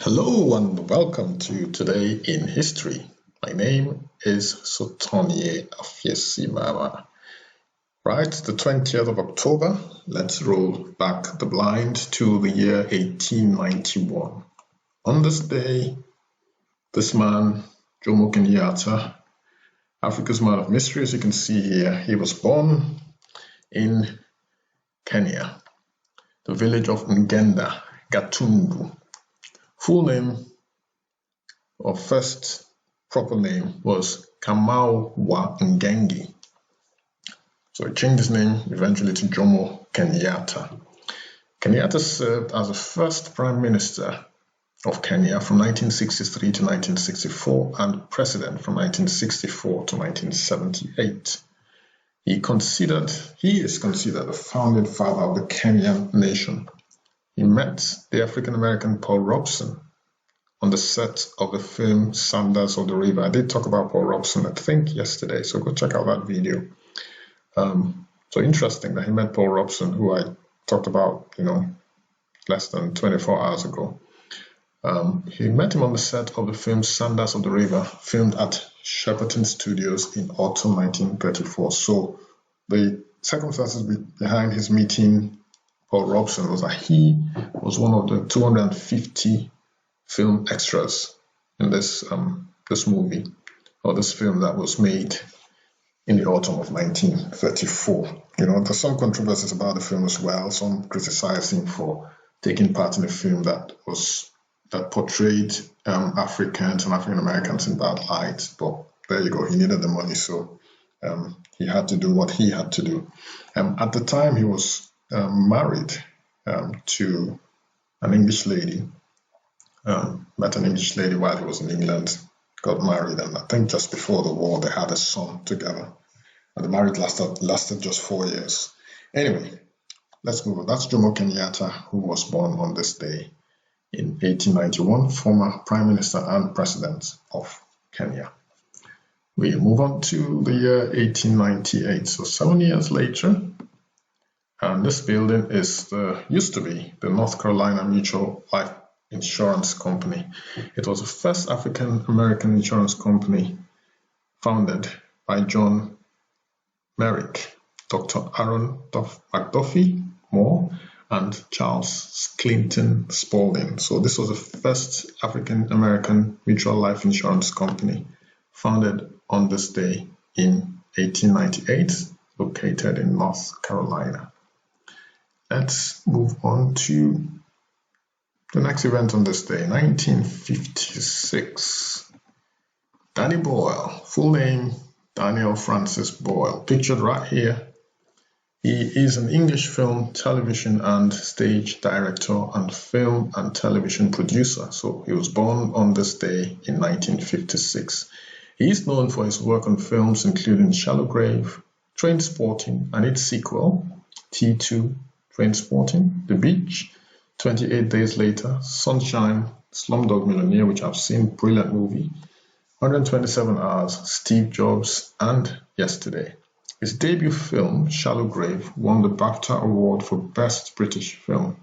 Hello and welcome to Today in History. My name is Sotonye Afiesimama. Right, the 20th of October, let's roll back the blind to the year 1891. On this day, this man, Jomo Kenyatta, Africa's man of mystery, as you can see here, he was born in Kenya, the village of Ngenda, Gatundu. Full name or first proper name was Kamau wa Ngengi. So he changed his name eventually to Jomo Kenyatta. Kenyatta served as the first Prime Minister of Kenya from 1963 to 1964 and President from 1964 to 1978. He is considered the founding father of the Kenyan nation. He met the African-American Paul Robeson on the set of the film Sandals of the River. I did talk about Paul Robeson, I think, yesterday, so go check out that video. So interesting that he met Paul Robeson, who I talked about, less than 24 hours ago. He met him on the set of the film Sandals of the River, filmed at Shepperton Studios in autumn 1934. So the circumstances behind his meeting Paul Robeson was that he was one of the 250 film extras in this movie, or this film that was made in the autumn of 1934. There's some controversies about the film as well. Some criticized him for taking part in a film that portrayed Africans and African Americans in bad light. But there you go, he needed the money, so he had to do what he had to do. At the time, he was married to an English lady, met an English lady while he was in England, got married, and I think just before the war they had a son together. And the marriage lasted just 4 years. Anyway, let's move on. That's Jomo Kenyatta, who was born on this day in 1891, former Prime Minister and President of Kenya. We move on to the year 1898, so 7 years later. And this building used to be the North Carolina Mutual Life Insurance Company. It was the first African-American insurance company founded by John Merrick, Dr. Aaron McDuffie Moore, and Charles Clinton Spaulding. So this was the first African-American mutual life insurance company founded on this day in 1898, located in North Carolina. Let's move on to the next event on this day, 1956. Danny Boyle, full name Daniel Francis Boyle, pictured right here. He is an English film, television, and stage director and film and television producer. So he was born on this day in 1956. He is known for his work on films including Shallow Grave, Trainspotting, and its sequel, T2 Trainspotting, The Beach, 28 Days Later, Sunshine, Slumdog Millionaire, which I've seen, brilliant movie, 127 Hours, Steve Jobs, and Yesterday. His debut film, Shallow Grave, won the BAFTA Award for Best British Film.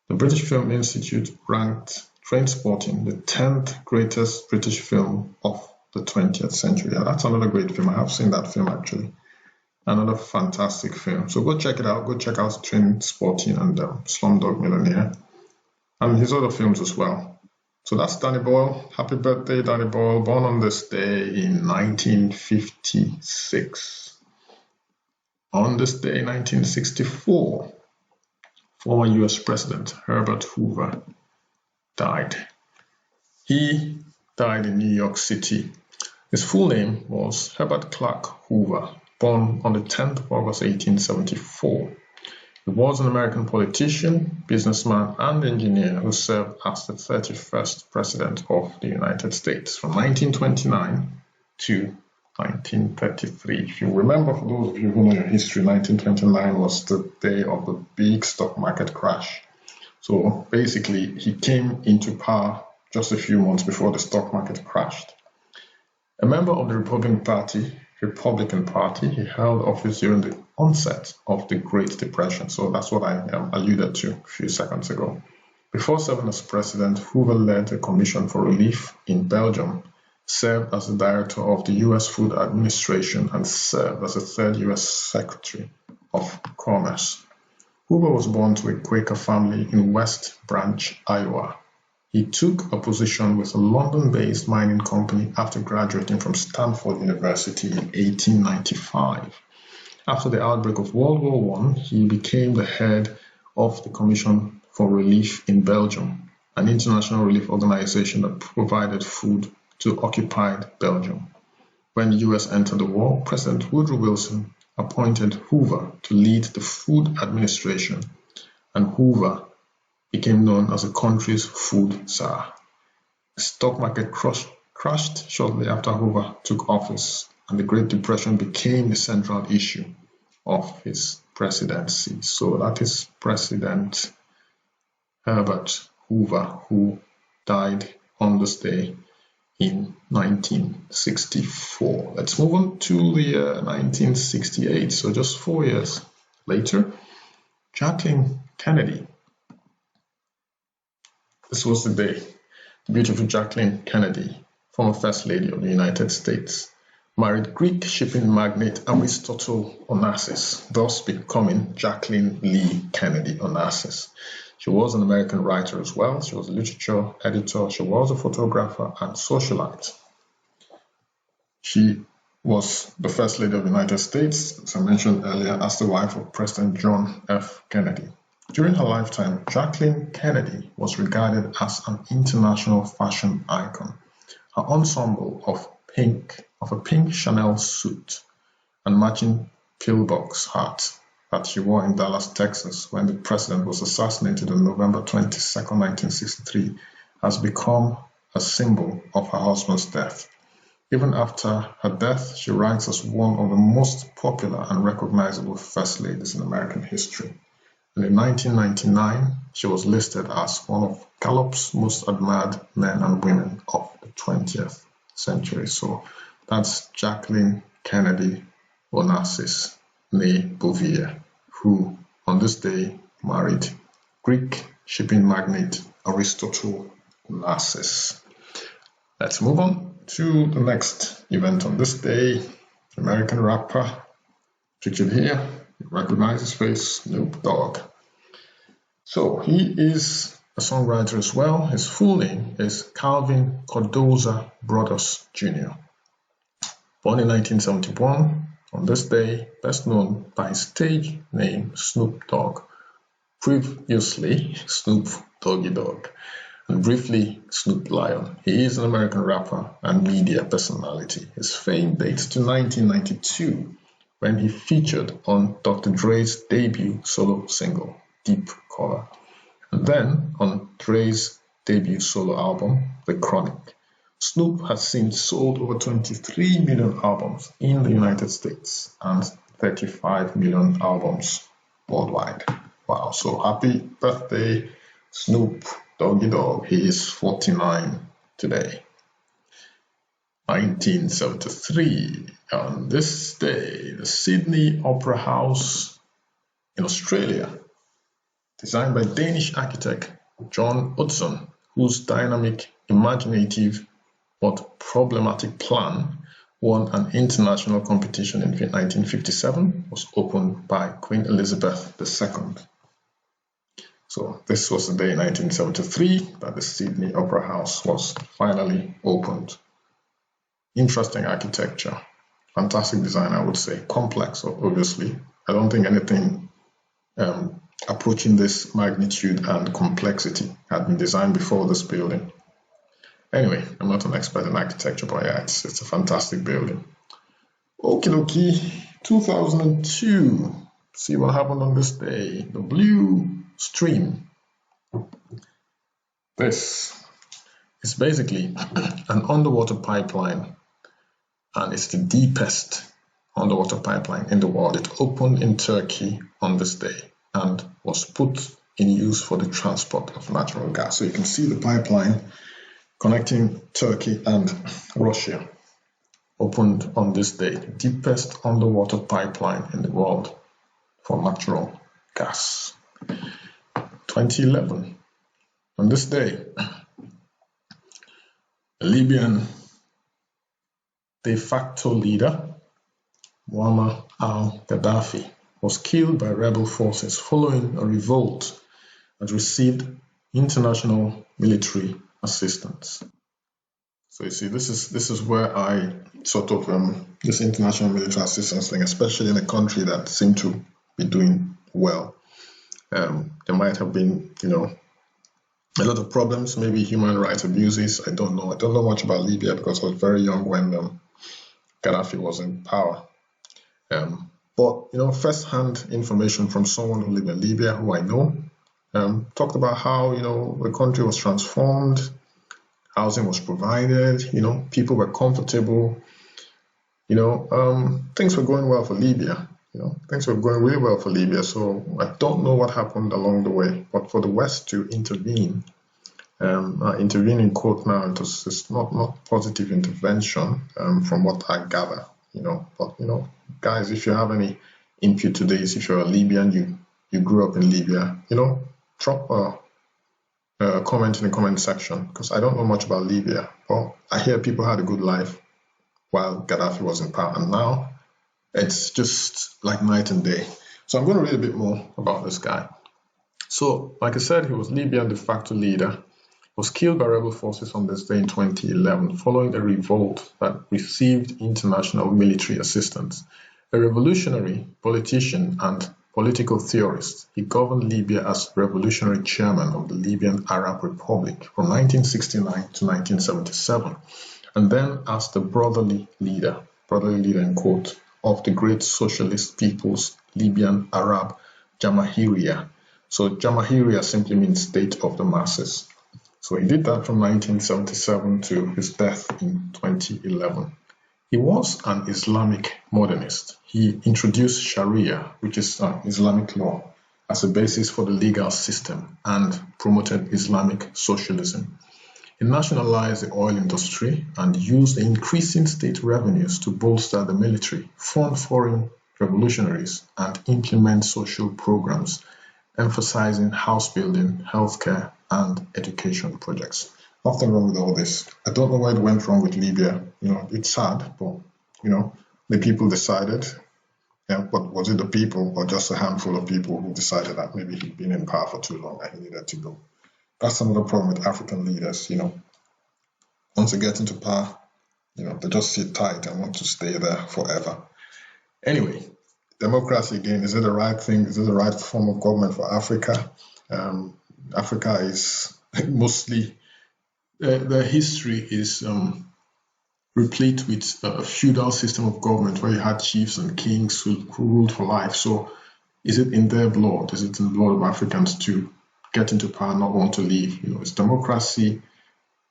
The British Film Institute ranked Trainspotting the 10th greatest British film of the 20th century. Yeah, that's another great film. I have seen that film actually. Another fantastic film. So go check it out. Go check out Trainspotting and Slumdog Millionaire and his other films as well. So that's Danny Boyle. Happy birthday, Danny Boyle. Born on this day in 1956. On this day, 1964, former US President Herbert Hoover died. He died in New York City. His full name was Herbert Clark Hoover, born on the 10th of August 1874. He was an American politician, businessman, and engineer who served as the 31st President of the United States from 1929 to 1933. If you remember, for those of you who know your history, 1929 was the day of the big stock market crash. So basically, he came into power just a few months before the stock market crashed. A member of the Republican Party, he held office during the onset of the Great Depression. So that's what I alluded to a few seconds ago. Before serving as president, Hoover led a commission for relief in Belgium, served as the director of the U.S. Food Administration, and served as the third U.S. Secretary of Commerce. Hoover was born to a Quaker family in West Branch, Iowa. He took a position with a London-based mining company after graduating from Stanford University in 1895. After the outbreak of World War I, he became the head of the Commission for Relief in Belgium, an international relief organization that provided food to occupied Belgium. When the U.S. entered the war, President Woodrow Wilson appointed Hoover to lead the Food Administration, and Hoover became known as the country's food czar. The stock market crashed shortly after Hoover took office, and the Great Depression became the central issue of his presidency. So that is President Herbert Hoover, who died on this day in 1964. Let's move on to the year 1968. So just 4 years later, Jacqueline Kennedy. This was the day. The beautiful Jacqueline Kennedy, former First Lady of the United States, married Greek shipping magnate Aristotle Onassis, thus becoming Jacqueline Lee Kennedy Onassis. She was an American writer as well. She was a literature editor. She was a photographer and socialite. She was the First Lady of the United States, as I mentioned earlier, as the wife of President John F. Kennedy. During her lifetime, Jacqueline Kennedy was regarded as an international fashion icon. Her ensemble of a pink Chanel suit and matching pillbox hat that she wore in Dallas, Texas, when the president was assassinated on November 22, 1963, has become a symbol of her husband's death. Even after her death, she ranks as one of the most popular and recognizable first ladies in American history. And in 1999, she was listed as one of Gallup's most admired men and women of the 20th century. So that's Jacqueline Kennedy Onassis, née Bouvier, who on this day married Greek shipping magnate Aristotle Onassis. Let's move on to the next event on this day. American rapper, pictured here, you recognize his face, Snoop Dogg. So he is a songwriter as well. His full name is Calvin Cardoza Brothers Jr. Born in 1971, on this day, best known by his stage name Snoop Dogg, previously Snoop Doggy Dogg, and briefly Snoop Lion. He is an American rapper and media personality. His fame dates to 1992, when he featured on Dr. Dre's debut solo single, Deep Cover, and then on Dre's debut solo album, The Chronic. Snoop has since sold over 23 million albums in the United States and 35 million albums worldwide. Wow, so happy birthday, Snoop Doggy Dogg. He is 49 today. 1973, on this day, the Sydney Opera House in Australia, designed by Danish architect John Utzon, whose dynamic, imaginative, but problematic plan won an international competition in 1957, was opened by Queen Elizabeth II. So this was the day in 1973 that the Sydney Opera House was finally opened. Interesting architecture, fantastic design, I would say, complex, obviously. I don't think anything approaching this magnitude and complexity had been designed before this building. Anyway, I'm not an expert in architecture, but yeah, it's a fantastic building. Okie dokie, 2002. See what happened on this day. The Blue Stream. This is basically an underwater pipeline, and it's the deepest underwater pipeline in the world. It opened in Turkey on this day and was put in use for the transport of natural gas. So you can see the pipeline connecting Turkey and Russia opened on this day, the deepest underwater pipeline in the world for natural gas. 2011, On this day, the Libyan de facto leader, Muammar al-Qaddafi, was killed by rebel forces following a revolt and received international military assistance. So you see, this is where I sort of this international military assistance thing, especially in a country that seemed to be doing well. There might have been, a lot of problems, maybe human rights abuses. I don't know. I don't know much about Libya because I was very young when Gaddafi was in power. But first-hand information from someone who lived in Libya, who I know, talked about how the country was transformed, housing was provided, people were comfortable, things were going well for Libya. Things were going really well for Libya. So I don't know what happened along the way, but for the West to intervene, intervene in quote now, it's not positive intervention from what I gather. But guys, if you have any input to this, if you're a Libyan, you grew up in Libya, drop a comment in the comment section, because I don't know much about Libya. But I hear people had a good life while Gaddafi was in power, and now it's just like night and day. So I'm going to read a bit more about this guy. So, like I said, he was Libyan de facto leader. He was killed by rebel forces on this day in 2011 following a revolt that received international military assistance. A revolutionary politician and political theorist, he governed Libya as revolutionary chairman of the Libyan Arab Republic from 1969 to 1977, and then as the brotherly leader in quote, of the great socialist people's Libyan Arab Jamahiriya. So Jamahiriya simply means state of the masses. So he did that from 1977 to his death in 2011. He was an Islamic modernist. He introduced Sharia, which is Islamic law, as a basis for the legal system and promoted Islamic socialism. He nationalized the oil industry and used the increasing state revenues to bolster the military, fund foreign revolutionaries, and implement social programs, emphasizing house building, healthcare, and education projects. Nothing wrong with all this. I don't know why it went wrong with Libya. It's sad, but, the people decided. Yeah, but was it the people or just a handful of people who decided that maybe he'd been in power for too long and he needed to go? That's another problem with African leaders, Once they get into power, they just sit tight and want to stay there forever. Anyway, democracy again, is it the right thing? Is it the right form of government for Africa? Africa is mostly, the history is replete with a feudal system of government where you had chiefs and kings who ruled for life. So is it in their blood? Is it in the blood of Africans to get into power, not want to leave? Is democracy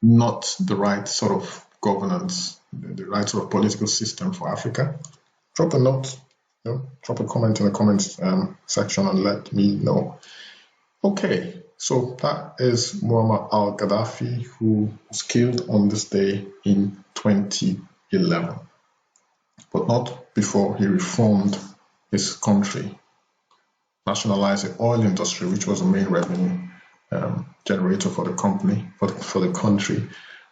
not the right sort of governance, the right sort of political system for Africa? Drop a note, drop a comment in the comments section and let me know. Okay, so that is Muammar al-Qaddafi, who was killed on this day in 2011, but not before he reformed his country, nationalized the oil industry, which was the main revenue generator for the company, for the country,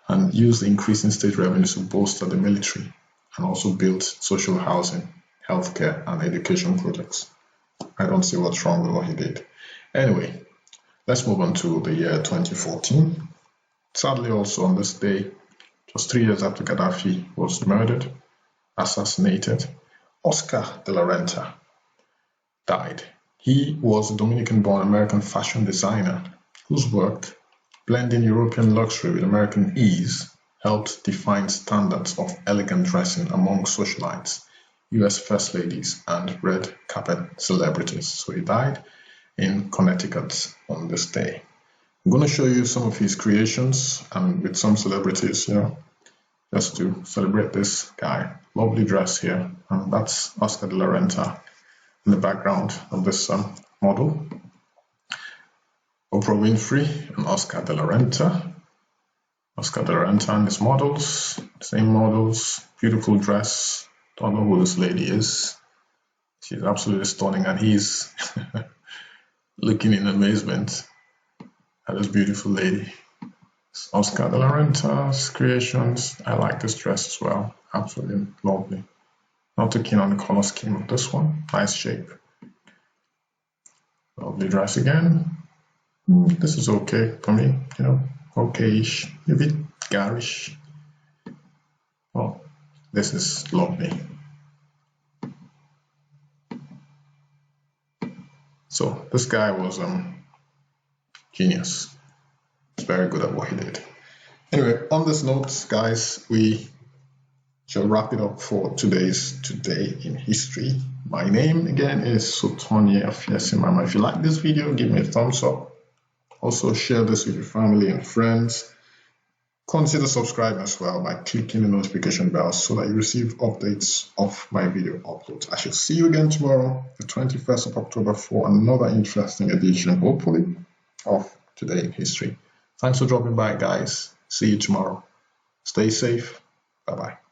and used the increasing state revenues to bolster the military, and also built social housing, healthcare, and education projects. I don't see what's wrong with what he did. Anyway, let's move on to the year 2014. Sadly, also on this day, just 3 years after Gaddafi was murdered, assassinated, Oscar de la Renta died. He was a Dominican-born American fashion designer whose work, blending European luxury with American ease, helped define standards of elegant dressing among socialites, US first ladies, and red carpet celebrities. So he died in Connecticut on this day. I'm going to show you some of his creations and with some celebrities, just to celebrate this guy. Lovely dress here, and that's Oscar de la Renta in the background of this model. Oprah Winfrey and Oscar de la Renta. Oscar de la Renta and his models, same models, beautiful dress. Don't know who this lady is. She's absolutely stunning, and he's looking in amazement. And this beautiful lady. It's Oscar de la Renta's creations. I like this dress as well. Absolutely lovely. Not too keen on the color scheme of this one. Nice shape. Lovely dress again. This is okay for me, okay-ish, a bit garish. Well, this is lovely. So this guy was genius. He's very good at what he did. Anyway, on this note, guys, we shall wrap it up for today's Today in History. My name again is Sotonye Afiesimama. If you like this video, give me a thumbs up. Also share this with your family and friends. Consider subscribing as well by clicking the notification bell so that you receive updates of my video uploads. I shall see you again tomorrow, the 21st of October, for another interesting edition, hopefully, of Today in History. Thanks for dropping by, guys. See you tomorrow. Stay safe. Bye-bye.